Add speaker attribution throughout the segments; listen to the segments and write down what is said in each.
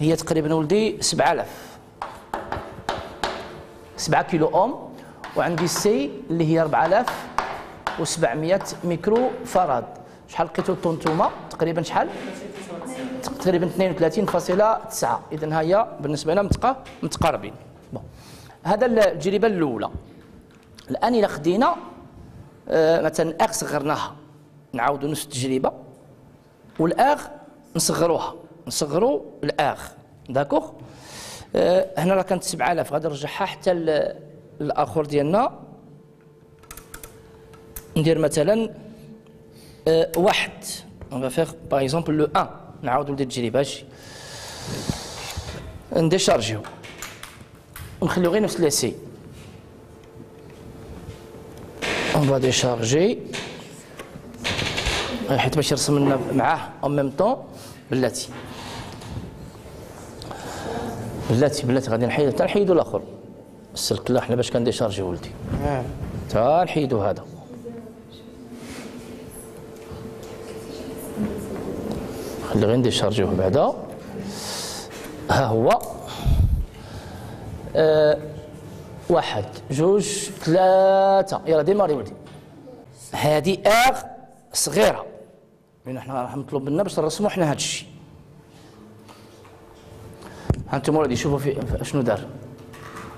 Speaker 1: هي تقريبا ولدي 7000 7 كيلو اوم، وعندي سي اللي هي 4700 ميكرو فراد. شحال لقيتو الطون نتوما؟ تقريبا شحال؟ تقريبا 32.9. اذا ها هي بالنسبه لنا متقاربين. هذا التجربه الاولى. الان الى خدينا مثلا اغ صغرناها، نعاودوا نفس التجربه، والاغ نصغروا الاغ. داكوغ. هنا راه كانت 7000، غادي نرجعها حتى الاخر ديالنا. ندير مثلا واحد، on va faire par exemple le 1. نعاودوا ندير التجربه هادشي، نديشارجيو ونخليو غير نفس لاسي. on va décharger حيت باش يرسم لنا معاه en même temps. بلاتي غادي نحيد حتى نحيدوا الاخر السلك. لا حنا باش كنديشارجيو ولدي حتى نحيدوا هذا. خلي غير نديشارجيوه بعدا. ها هو 1 2 3. يلا ديماري ولدي. هذه اغ صغيره، لان حنا راح مطلوب منا باش نرسموا حنا هذا الشيء. هانتوما ولادي شوفوا في شنو دار.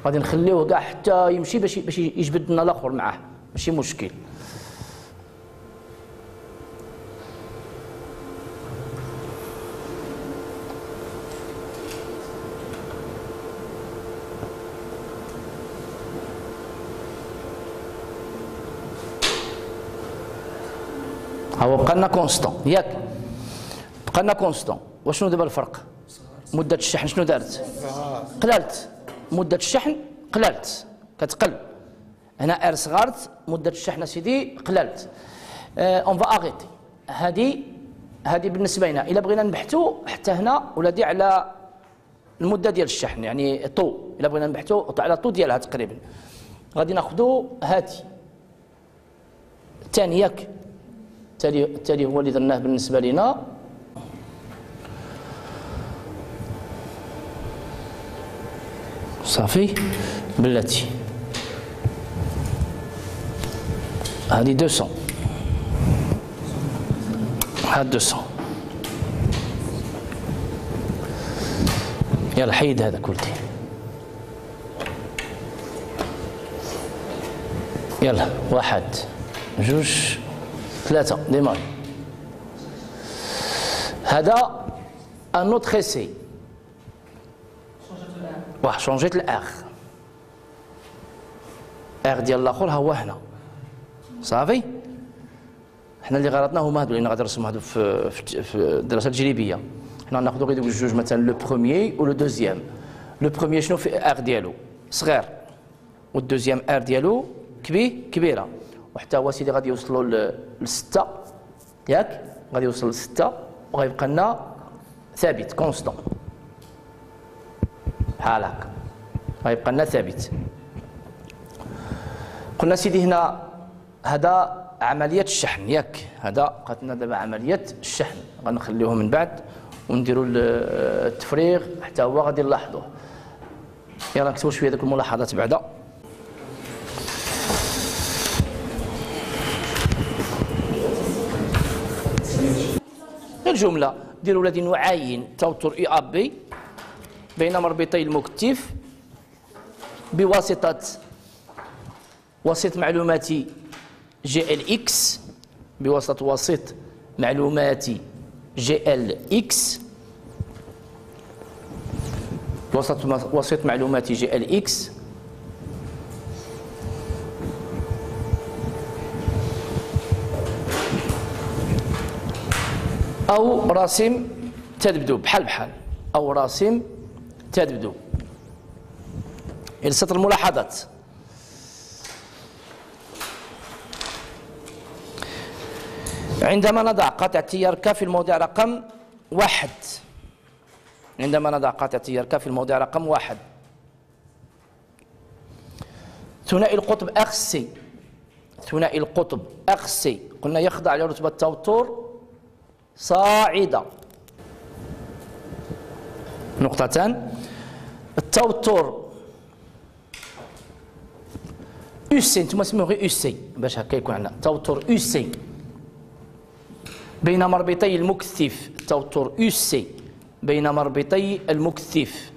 Speaker 1: غادي نخليوه كاع حتى يمشي باش يجبد لنا الاخر معاه، ماشي مشكل. هو بقى لنا كونستون ياك، بقى لنا كونستون. وشنو دابا الفرق؟ مدة الشحن شنو دارت؟ قللت. مدة الشحن قللت، كتقل. هنا ار صغارت، مدة الشحن سيدي قللت. اون فا اغيتي. هذه بالنسبة لنا إلا بغينا نبحثوا حتى هنا ولادي على المدة ديال الشحن، يعني طو. إلا بغينا نبحثوا على الطو ديالها تقريبا غادي ناخذوا هاتي الثاني ياك. التالي هو اللي درناه بالنسبة لنا. صافي بلاتي. هذه 200. هاد 200. يلا حيد هذاك ولدي. يلا 1 2 3 ديماري. هذا ان اوتر اسي. واه شونجيت الاغ. اغ ديال الاخر ها هو هنا. صافي. حنا اللي غلطنا هما هادو اللي غادي نرسمو هادو في الدراسه التجريبيه. حنا ناخذوا غير دوك الجوج، مثلا لو بروميي و لو دوزيام. لو بروميي شنو في اغ ديالو؟ صغير، والدوزيام ار ديالو كبيره. وحتى هو سيدي غادي يوصلوا ل6 ياك، غادي يوصل ل6 وغيبقى لنا ثابت كونستون بحال هكا، غيبقى لنا ثابت. قلنا سيدي هنا هذا عملية الشحن ياك، هذا بقات لنا دابا عملية الشحن. غنخليوه من بعد ونديروا التفريغ حتى هو غادي نلاحظوه. يلا نكتبوا شويه ديك الملاحظات بعدا. الجملة ديروا ولادي نعاين توتر اي اب بي بين مربطي المكتف بواسطة وسيط معلوماتي جي ال اكس، بواسطة وسيط معلوماتي جي ال اكس، بواسطة وسيط معلوماتي جي ال اكس، أو راسم تبدو بحال أو راسم تبدو. إلى سطر الملاحظات. عندما نضع قاطع تيار ك في الموضع رقم 1، عندما نضع قاطع تيار ك في الموضع رقم 1، ثنائي القطب اخ سي، ثنائي القطب اخ سي قلنا يخضع لرتبة توتر صاعدة. نقطتان. التوتر يو سي، نتوما سموه غير يو سي باش هكا يكون عندنا توتر يو سي بين مربطي المكثف. التوتر يو سي بين مربطي المكثف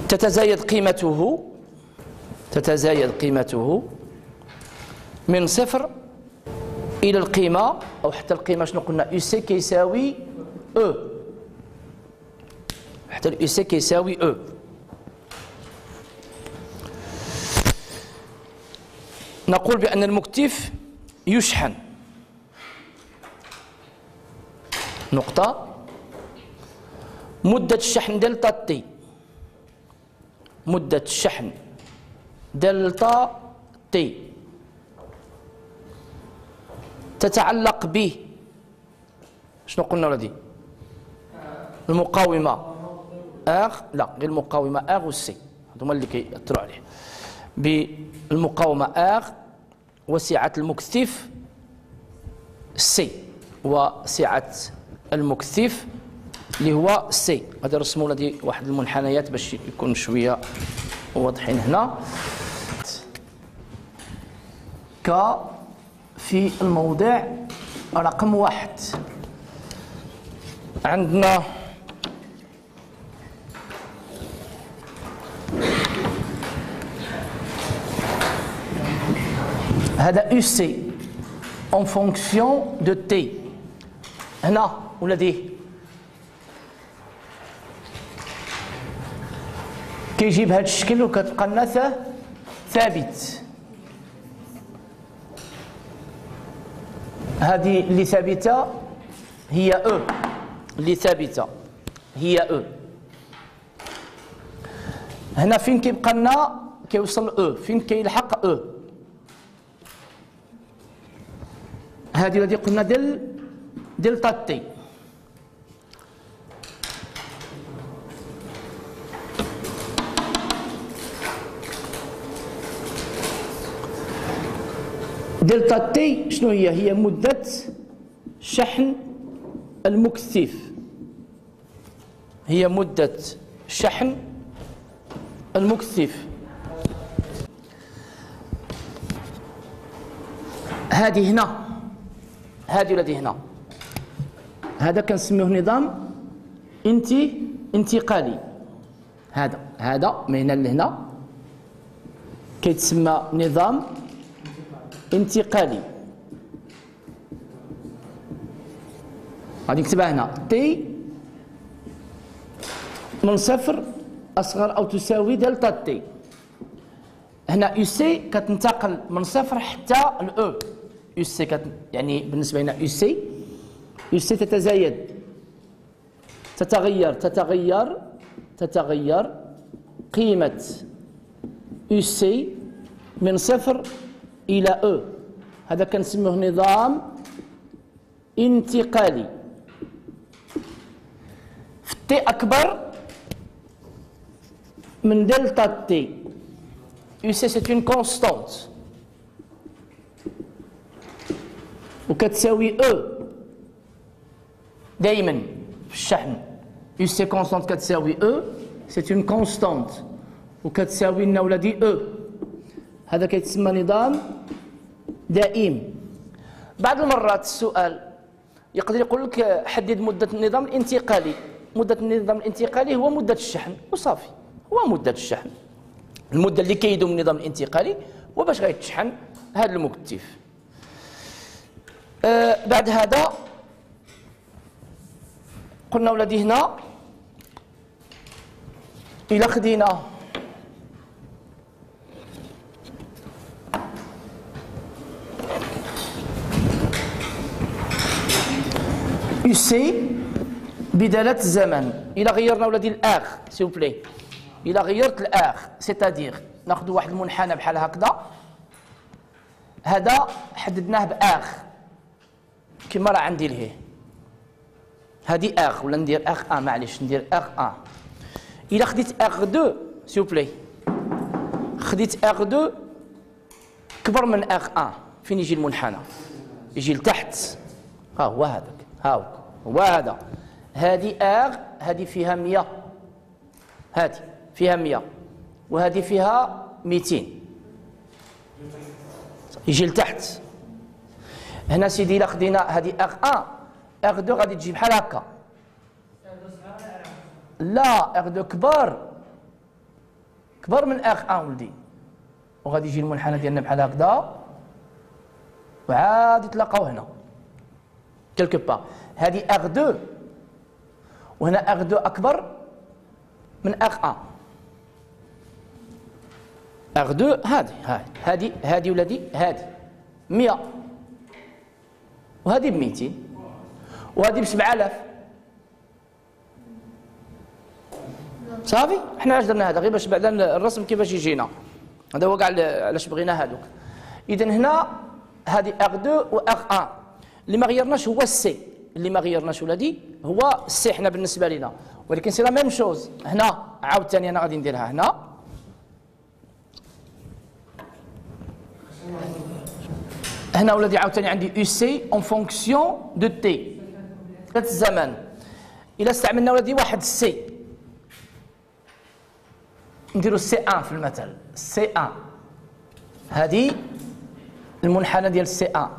Speaker 1: تتزايد قيمته من صفر إلى القيمة أو حتى القيمة شنو قلنا يو سي كيساوي أو، حتى اليو سي كيساوي أو. نقول بأن المكتف يشحن نقطة، مدة الشحن دلتا تي، مدة الشحن دلتا تي تتعلق به شنو قلنا ولدي؟ المقاومة ار، لا غير المقاومة ار والسي، هذوما اللي كيأثروا عليه. بالمقاومة ار وسعة المكثف سي، وسعة المكثف اللي هو سي. غادي نرسموا ولدي واحد المنحنيات باش يكون شوية واضحين هنا. ك في الموضع رقم 1 عندنا هذا يو سي اون فونكسيون دو تي. هنا ولدي كيجيب هذا الشكل وكتبقى لنا ثابت. هذه اللي ثابته هي او، اللي ثابته هي او. هنا فين كيبقى لنا كيوصل او، فين كيلحق او. هذه التي قلنا دلتا تي. دلتا تي شنو هي؟ هي مدة شحن المكثف، هي مدة شحن المكثف. هذه هنا، هذه ولدي هنا، هذا كنسميوه نظام انتقالي. هذا من هنا لهنا كيتسمى نظام انتقالي. غادي نكتبها هنا تي من صفر أصغر أو تساوي دلتا تي. هنا يو سي كتنتقل من صفر حتى الأو. يو سي يعني بالنسبة لنا يو سي تتزايد، تتغير قيمة يو سي من صفر إلى أو. هذا كنسميه نظام انتقالي. في تي أكبر من دلتا تي، يو سي سي اون كونستانت وكتساوي او دائما في الشحن. يو سي كونستانت كتساوي او، سي اون كونستانت وكتساوي لنا ولادي او. هذا كيتسمى نظام دائم. بعض المرات السؤال يقدر يقول لك حدد مدة النظام الانتقالي. مدة النظام الانتقالي هو مدة الشحن وصافي، هو مدة الشحن، المدة اللي كيدوم النظام الانتقالي وباش غيتشحن هذا المكثف. بعد هذا قلنا ولادي هنا إلا خدينا يو سي بدالة الزمن. إلا غيرنا ولادي الآخ سيو بلي، إلا غيرت الآخ سيتادير ناخذ واحد المنحنى بحال هكذا، هذا حددناه بآخ كما راه عندي لهيه. هذه آخ ولا ندير آخ معليش ندير آخ إلا خديت آخ دو سيو بلي، خديت آخ دو كبر من آخ فين يجي المنحنى؟ يجي لتحت. ها هو هذاك، ها هو هذا. هذه آغ هذه فيها 100 هذه فيها 100 وهذه فيها 200 يجي لتحت. هنا سيدي الا خدينا هذه اغ 1 اغ 2 غادي تجي بحال هكا. لا اغ 2 كبر من اغ 1 ولدي، وغادي يجي المنحنى ديالنا بحال هكذا وعاد يتلاقاو هنا كلكو با. هذه اغ 2 وهنا اغ 2 اكبر من اغ 1. اغ 2 هذه ولادي هذه 100 وهذه ب 200 وهذه ب 7000. صافي حنا علاش درنا هذا؟ غير باش بعدا الرسم كيفاش يجينا، هذا هو كاع علاش بغينا هذوك. اذا هنا هذه اغ 2 واغ 1 اللي ما غيرناش هو السي، اللي ما غيرناش ولادي هو السي حنا بالنسبه لنا، ولكن سي لا ميم شوز. هنا عاوتاني انا غادي نديرها هنا ولادي عاوتاني عندي يو سي اون فونكسيون دو تي ثلاث الزمان. الا استعملنا ولادي واحد السي نديرو سي 1 في المثل، سي 1 هذه المنحنى ديال سي 1.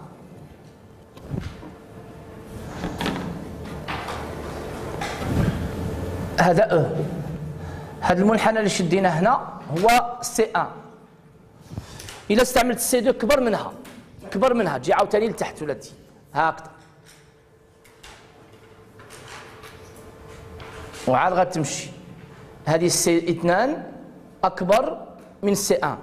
Speaker 1: هذا هذا المنحنى اللي شديناه هنا هو سي 1. الا استعملت سي 2 كبر منها تجي عاوتاني لتحت ولادي هكذا، وعاد غتمشي. هذه سي 2 اكبر من سي 1.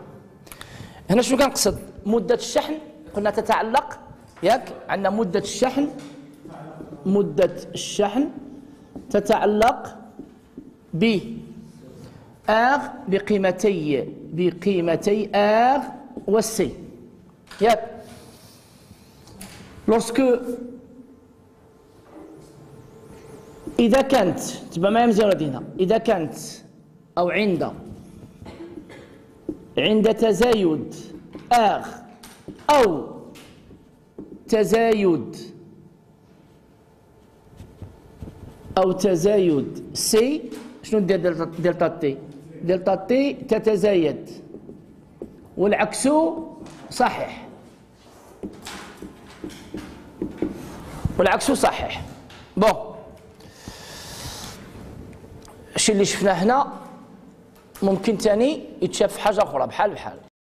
Speaker 1: هنا شنو كنقصد؟ مدة الشحن قلنا تتعلق ياك، عندنا مدة الشحن تتعلق ب بقيمتي R والسي ياك. لورسكو إذا كانت تبع معايا مزيان هنا، إذا كانت أو عند تزايد R أو تزايد سي، شنو ندير دلتا تي؟ دلتا تي تتزايد والعكس صحيح، بون. الشيء اللي شفناه هنا ممكن ثاني يتشاف في حاجه اخرى بحال